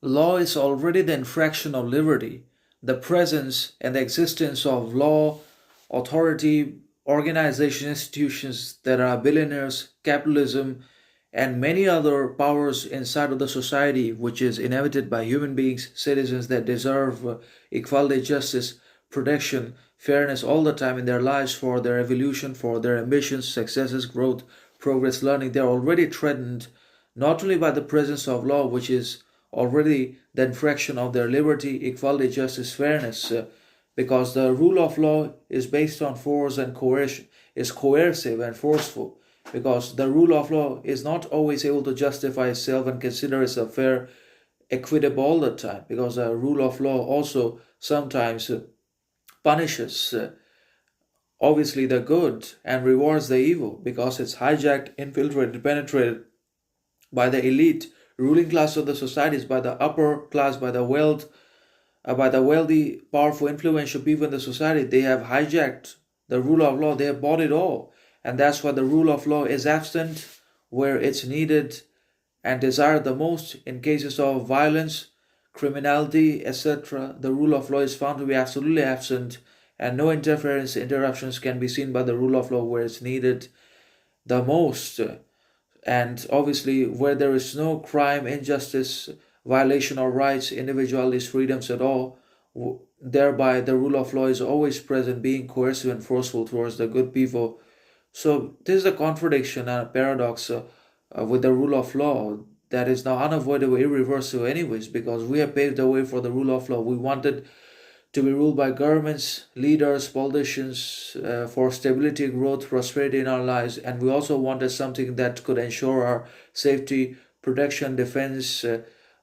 Law is already the infraction of liberty. The presence and the existence of law, authority, organization, institutions that are billionaires, capitalism, and many other powers inside of the society, which is inhabited by human beings, citizens that deserve equality, justice, protection, fairness all the time in their lives for their evolution, for their ambitions, successes, growth, progress, learning. They are already threatened not only by the presence of law, which is already the infraction of their liberty, equality, justice, fairness, because the rule of law is based on force and coercion, is coercive and forceful, because the rule of law is not always able to justify itself and consider itself fair, equitable all the time, because the rule of law also sometimes punishes obviously the good and rewards the evil because it's hijacked, infiltrated, penetrated by the elite ruling class of the societies, by the upper class, by the by the wealthy, powerful, influential people in the society. They have hijacked the rule of law. They have bought it all, and that's why the rule of law is absent where it's needed and desired the most in cases of violence, criminality, etc. The rule of law is found to be absolutely absent, and no interruptions can be seen by the rule of law where it's needed the most. And obviously, where there is no crime, injustice, violation of rights, individualities, freedoms at all, thereby the rule of law is always present, being coercive and forceful towards the good people. So, this is a contradiction and a paradox with the rule of law that is now unavoidable, irreversible, anyways, because we have paved the way for the rule of law. We wanted to be ruled by governments, leaders, politicians for stability, growth, prosperity in our lives. And we also wanted something that could ensure our safety, protection, defense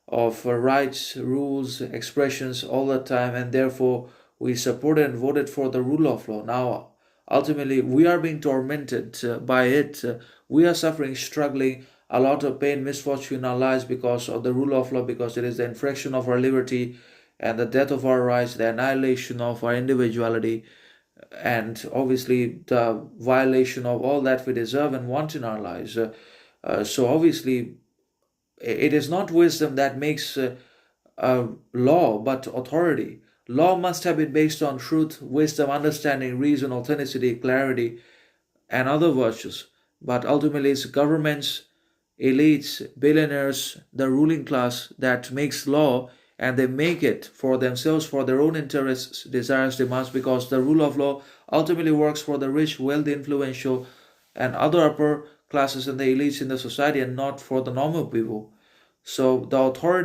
of rights, rules, expressions all the time. And therefore, we supported and voted for the rule of law. Now, ultimately, we are being tormented by it. We are suffering, struggling, a lot of pain, misfortune in our lives because of the rule of law, because it is the infraction of our liberty and the death of our rights, the annihilation of our individuality, and obviously the violation of all that we deserve and want in our lives. So obviously, it is not wisdom that makes law, but authority. Law must have been based on truth, wisdom, understanding, reason, authenticity, clarity, and other virtues. But ultimately, it's governments, elites, billionaires, the ruling class that makes law, and they make it for themselves, for their own interests, desires, demands, because the rule of law ultimately works for the rich, wealthy, influential, and other upper classes and the elites in the society and not for the normal people. So the authority